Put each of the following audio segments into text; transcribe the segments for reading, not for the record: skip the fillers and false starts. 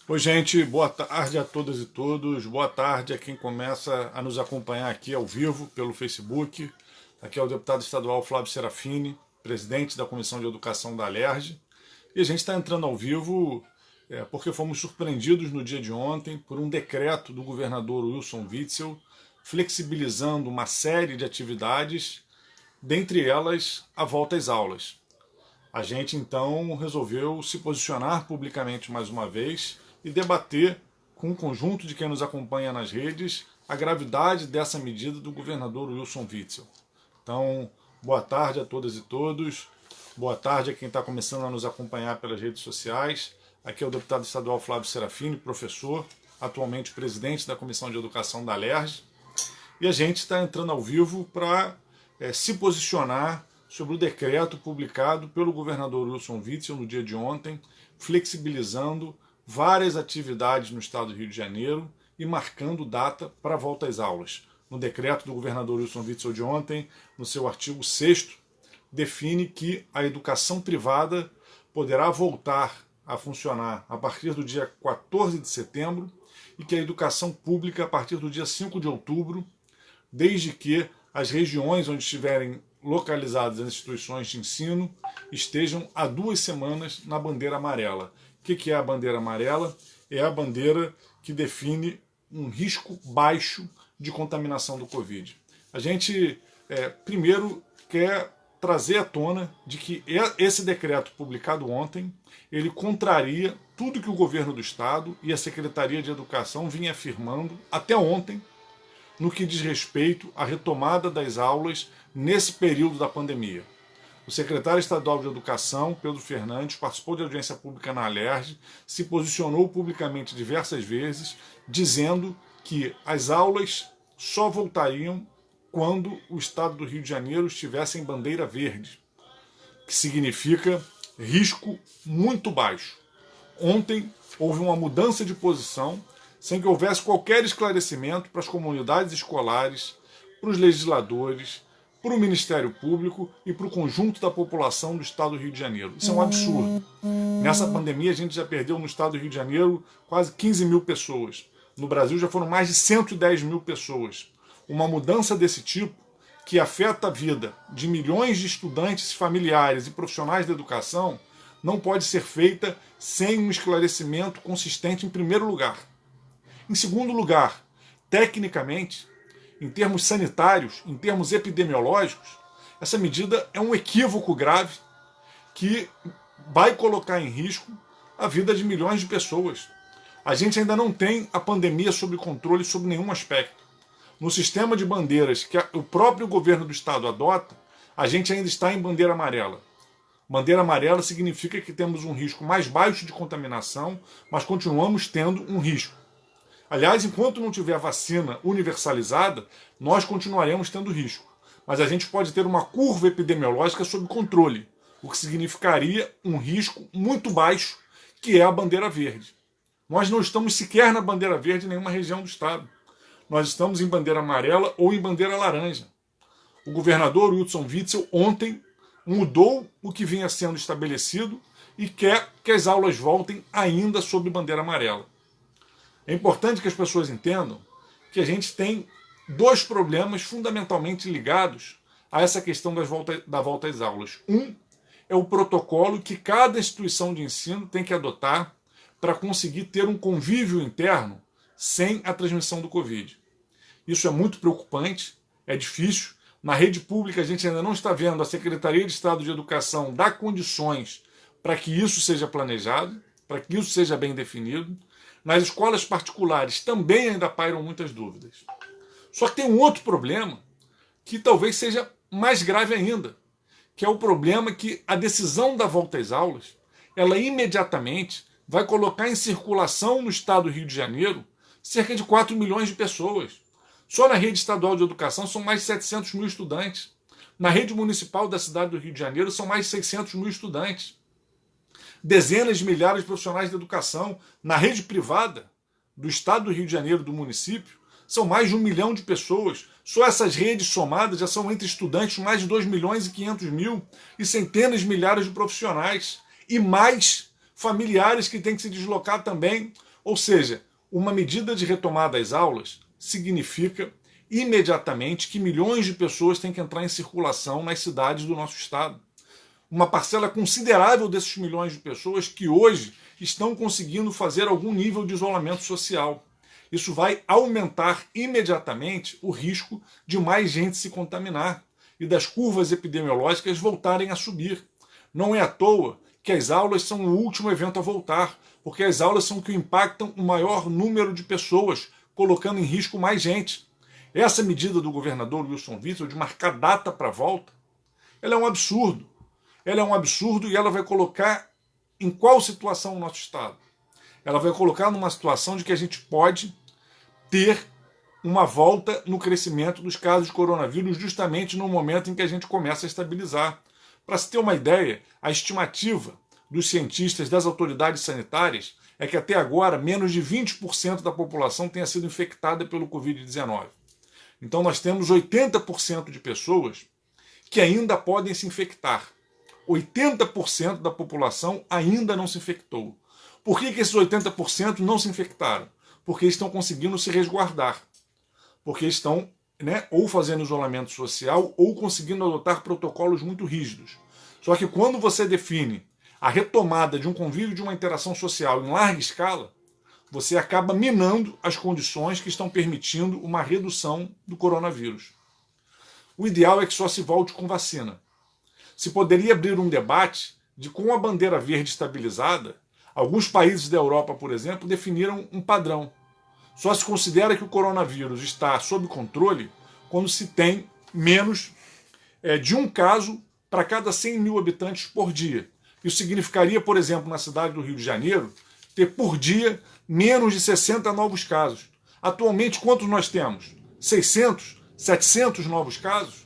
Oi, gente, boa tarde a todas e todos. Boa tarde a quem começa a nos acompanhar aqui ao vivo pelo Facebook. Aqui é o deputado estadual Flávio Serafini, presidente da Comissão de Educação da Alerj. E a gente está entrando ao vivo porque fomos surpreendidos no dia de ontem por um decreto do governador Wilson Witzel flexibilizando uma série de atividades, dentre elas a volta às aulas. A gente então resolveu se posicionar publicamente mais uma vez e debater com o conjunto de quem nos acompanha nas redes a gravidade dessa medida do governador Wilson Witzel. Então, boa tarde a todas e todos, boa tarde a quem está começando a nos acompanhar pelas redes sociais. Aqui é o deputado estadual Flávio Serafini, professor, atualmente presidente da Comissão de Educação da Alerj, e a gente está entrando ao vivo para se posicionar sobre o decreto publicado pelo governador Wilson Witzel no dia de ontem, flexibilizando várias atividades no estado do Rio de Janeiro e marcando data para a volta às aulas. No decreto do governador Wilson Witzel de ontem, no seu artigo 6º, define que a educação privada poderá voltar a funcionar a partir do dia 14 de setembro e que a educação pública a partir do dia 5 de outubro, desde que as regiões onde estiverem localizadas as instituições de ensino estejam há 2 semanas na bandeira amarela. O que é a bandeira amarela? É a bandeira que define um risco baixo de contaminação do Covid. A gente, primeiro, quer trazer à tona de que esse decreto publicado ontem, ele contraria tudo que o governo do Estado e a Secretaria de Educação vinha afirmando até ontem, no que diz respeito à retomada das aulas nesse período da pandemia. O secretário estadual de Educação, Pedro Fernandes, participou de audiência pública na Alerj, se posicionou publicamente diversas vezes, dizendo que as aulas só voltariam quando o estado do Rio de Janeiro estivesse em bandeira verde, que significa risco muito baixo. Ontem houve uma mudança de posição, sem que houvesse qualquer esclarecimento para as comunidades escolares, para os legisladores, para o Ministério Público e para o conjunto da população do estado do Rio de Janeiro. Isso é um absurdo. Nessa pandemia a gente já perdeu no estado do Rio de Janeiro quase 15 mil pessoas. No Brasil já foram mais de 110 mil pessoas. Uma mudança desse tipo, que afeta a vida de milhões de estudantes, familiares e profissionais da educação, não pode ser feita sem um esclarecimento consistente em primeiro lugar. Em segundo lugar, tecnicamente, em termos sanitários, em termos epidemiológicos, essa medida é um equívoco grave que vai colocar em risco a vida de milhões de pessoas. A gente ainda não tem a pandemia sob controle sob nenhum aspecto. No sistema de bandeiras que o próprio governo do estado adota, a gente ainda está em bandeira amarela. Bandeira amarela significa que temos um risco mais baixo de contaminação, mas continuamos tendo um risco. Aliás, enquanto não tiver vacina universalizada, nós continuaremos tendo risco. Mas a gente pode ter uma curva epidemiológica sob controle, o que significaria um risco muito baixo, que é a bandeira verde. Nós não estamos sequer na bandeira verde em nenhuma região do estado. Nós estamos em bandeira amarela ou em bandeira laranja. O governador Wilson Witzel ontem mudou o que vinha sendo estabelecido e quer que as aulas voltem ainda sob bandeira amarela. É importante que as pessoas entendam que a gente tem 2 problemas fundamentalmente ligados a essa questão da volta às aulas. Um é o protocolo que cada instituição de ensino tem que adotar para conseguir ter um convívio interno sem a transmissão do Covid. Isso é muito preocupante, é difícil. Na rede pública a gente ainda não está vendo a Secretaria de Estado de Educação dar condições para que isso seja planejado, para que isso seja bem definido. Nas escolas particulares também ainda pairam muitas dúvidas. Só que tem um outro problema que talvez seja mais grave ainda, que é o problema que a decisão da volta às aulas, ela imediatamente vai colocar em circulação no estado do Rio de Janeiro cerca de 4 milhões de pessoas. Só na rede estadual de educação são mais de 700 mil estudantes. Na rede municipal da cidade do Rio de Janeiro são mais de 600 mil estudantes. Dezenas de milhares de profissionais de educação. Na rede privada do estado do Rio de Janeiro, do município, são mais de 1 milhão de pessoas. Só essas redes somadas já são entre estudantes mais de 2 milhões e 500 mil e centenas de milhares de profissionais. E mais familiares que têm que se deslocar também Ou seja, uma medida de retomada às aulas significa imediatamente que milhões de pessoas têm que entrar em circulação nas cidades do nosso estado. Uma parcela considerável desses milhões de pessoas que hoje estão conseguindo fazer algum nível de isolamento social. Isso vai aumentar imediatamente o risco de mais gente se contaminar e das curvas epidemiológicas voltarem a subir. Não é à toa que as aulas são o último evento a voltar, porque as aulas são que impactam o maior número de pessoas, colocando em risco mais gente. Essa medida do governador Wilson Witzel de marcar data para a volta, ela é um absurdo. Ela é um absurdo e ela vai colocar em qual situação o nosso estado? Ela vai colocar numa situação de que a gente pode ter uma volta no crescimento dos casos de coronavírus justamente no momento em que a gente começa a estabilizar. Para se ter uma ideia, a estimativa dos cientistas, das autoridades sanitárias, é que até agora menos de 20% da população tenha sido infectada pelo Covid-19. Então nós temos 80% de pessoas que ainda podem se infectar. 80% da população ainda não se infectou. Por que esses 80% não se infectaram? Porque estão conseguindo se resguardar. Porque estão ou fazendo isolamento social ou conseguindo adotar protocolos muito rígidos. Só que quando você define a retomada de um convívio, de uma interação social em larga escala, você acaba minando as condições que estão permitindo uma redução do coronavírus. O ideal é que só se volte com vacina. Se poderia abrir um debate de, com a bandeira verde estabilizada, alguns países da Europa, por exemplo, definiram um padrão. Só se considera que o coronavírus está sob controle quando se tem menos de um caso para cada 100 mil habitantes por dia. Isso significaria, por exemplo, na cidade do Rio de Janeiro, ter por dia menos de 60 novos casos. Atualmente, quantos nós temos? 600, 700 novos casos?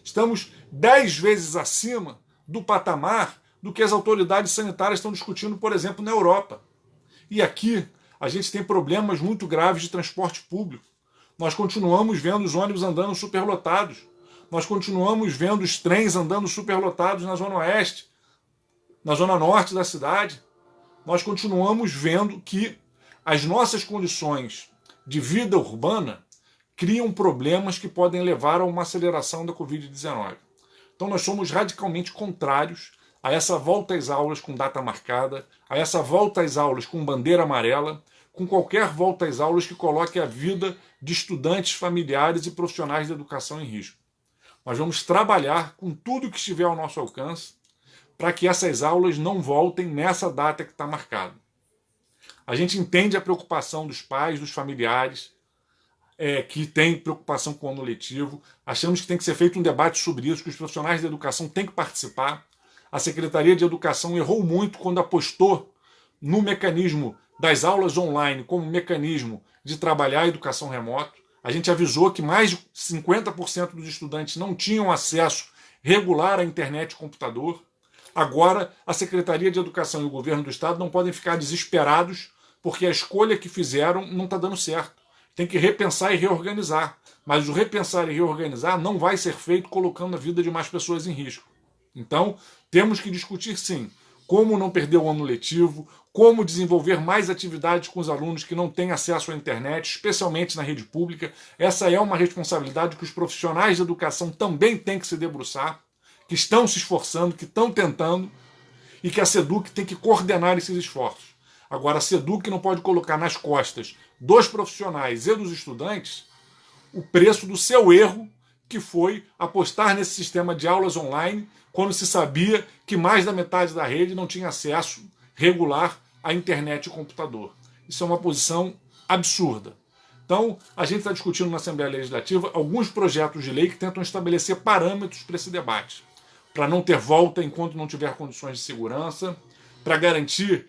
Estamos 10 vezes acima do patamar do que as autoridades sanitárias estão discutindo, por exemplo, na Europa. E aqui a gente tem problemas muito graves de transporte público. Nós continuamos vendo os ônibus andando superlotados. Nós continuamos vendo os trens andando superlotados na Zona Oeste, na Zona Norte da cidade. Nós continuamos vendo que as nossas condições de vida urbana criam problemas que podem levar a uma aceleração da Covid-19. Então nós somos radicalmente contrários a essa volta às aulas com data marcada, a essa volta às aulas com bandeira amarela, com qualquer volta às aulas que coloque a vida de estudantes, familiares e profissionais da educação em risco. Nós vamos trabalhar com tudo que estiver ao nosso alcance para que essas aulas não voltem nessa data que está marcada. A gente entende a preocupação dos pais, dos familiares, que têm preocupação com o ano letivo. Achamos que tem que ser feito um debate sobre isso, que os profissionais da educação têm que participar. A Secretaria de Educação errou muito quando apostou no mecanismo das aulas online como mecanismo de trabalhar a educação remota. A gente avisou que mais de 50% dos estudantes não tinham acesso regular à internet e computador. Agora, a Secretaria de Educação e o governo do Estado não podem ficar desesperados porque a escolha que fizeram não está dando certo. Tem que repensar e reorganizar. Mas o repensar e reorganizar não vai ser feito colocando a vida de mais pessoas em risco. Então, temos que discutir, sim, como não perder o ano letivo, como desenvolver mais atividades com os alunos que não têm acesso à internet, especialmente na rede pública. Essa é uma responsabilidade que os profissionais de educação também têm que se debruçar, que estão se esforçando, que estão tentando, e que a SEDUC tem que coordenar esses esforços. Agora, a SEDUC não pode colocar nas costas dos profissionais e dos estudantes o preço do seu erro, que foi apostar nesse sistema de aulas online, quando se sabia que mais da metade da rede não tinha acesso regular à internet e computador. Isso é uma posição absurda. Então, a gente está discutindo na Assembleia Legislativa alguns projetos de lei que tentam estabelecer parâmetros para esse debate, para não ter volta enquanto não tiver condições de segurança, para garantir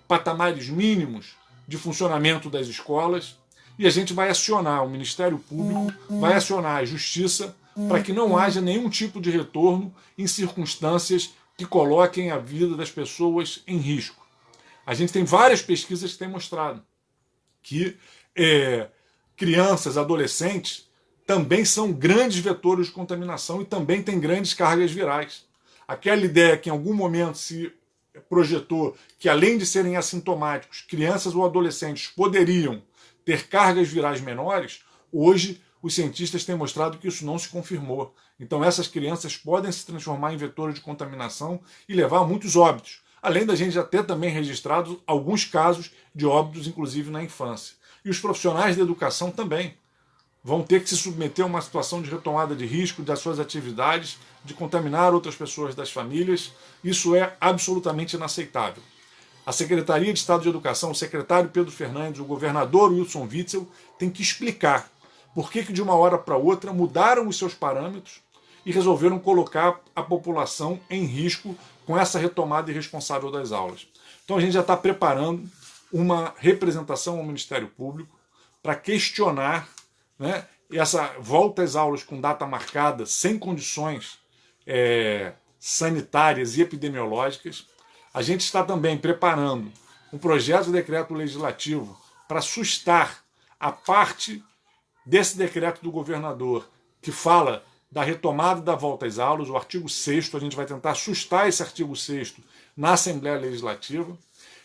patamares mínimos de funcionamento das escolas, e a gente vai acionar o Ministério Público, vai acionar a Justiça, para que não haja nenhum tipo de retorno em circunstâncias que coloquem a vida das pessoas em risco. A gente tem várias pesquisas que têm mostrado que crianças, adolescentes, também são grandes vetores de contaminação e também têm grandes cargas virais. Aquela ideia que em algum momento se projetou que, além de serem assintomáticos, crianças ou adolescentes poderiam ter cargas virais menores, hoje os cientistas têm mostrado que isso não se confirmou. Então essas crianças podem se transformar em vetores de contaminação e levar a muitos óbitos. Além da gente já ter também registrado alguns casos de óbitos, inclusive na infância. E os profissionais da educação também vão ter que se submeter a uma situação de retomada de risco das suas atividades, de contaminar outras pessoas das famílias. Isso é absolutamente inaceitável. A Secretaria de Estado de Educação, o secretário Pedro Fernandes, o governador Wilson Witzel, tem que explicar por que de uma hora para outra mudaram os seus parâmetros e resolveram colocar a população em risco com essa retomada irresponsável das aulas. Então a gente já está preparando uma representação ao Ministério Público para questionar, né, essa volta às aulas com data marcada, sem condições sanitárias e epidemiológicas. A gente está também preparando um projeto de decreto legislativo para sustar a parte desse decreto do governador que fala da retomada da volta às aulas, o artigo 6º, a gente vai tentar sustar esse artigo 6º na Assembleia Legislativa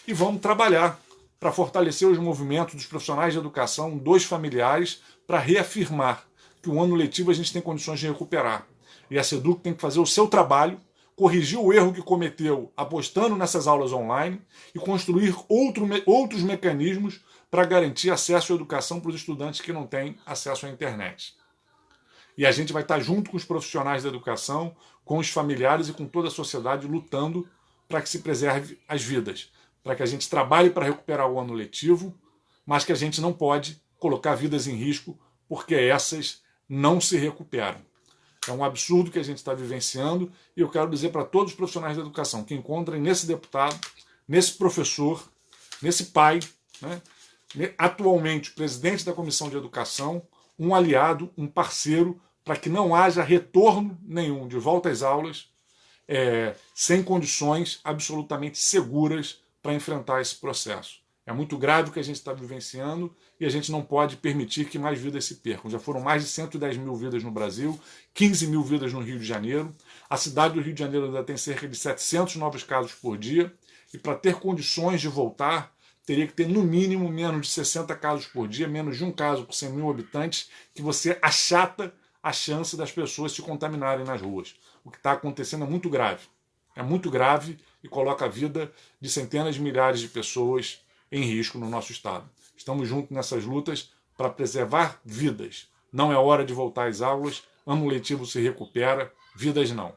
e vamos trabalhar para fortalecer os movimentos dos profissionais de educação, dos familiares, para reafirmar que o ano letivo a gente tem condições de recuperar. E a SEDUC tem que fazer o seu trabalho, corrigir o erro que cometeu apostando nessas aulas online e construir outros mecanismos para garantir acesso à educação para os estudantes que não têm acesso à internet. E a gente vai estar junto com os profissionais da educação, com os familiares e com toda a sociedade lutando para que se preserve as vidas, para que a gente trabalhe para recuperar o ano letivo, mas que a gente não pode colocar vidas em risco porque essas não se recuperam. É um absurdo que a gente está vivenciando e eu quero dizer para todos os profissionais da educação que encontrem nesse deputado, nesse professor, nesse pai, né, atualmente presidente da Comissão de Educação, um aliado, um parceiro, para que não haja retorno nenhum de volta às aulas sem condições absolutamente seguras para enfrentar esse processo. É muito grave o que a gente está vivenciando e a gente não pode permitir que mais vidas se percam. Já foram mais de 110 mil vidas no Brasil, 15 mil vidas no Rio de Janeiro. A cidade do Rio de Janeiro ainda tem cerca de 700 novos casos por dia e para ter condições de voltar, teria que ter no mínimo menos de 60 casos por dia, menos de um caso por 100 mil habitantes, que você achata a chance das pessoas se contaminarem nas ruas. O que está acontecendo é muito grave e coloca a vida de centenas de milhares de pessoas em risco no nosso estado. Estamos juntos nessas lutas para preservar vidas. Não é hora de voltar às aulas, ano letivo se recupera, vidas não.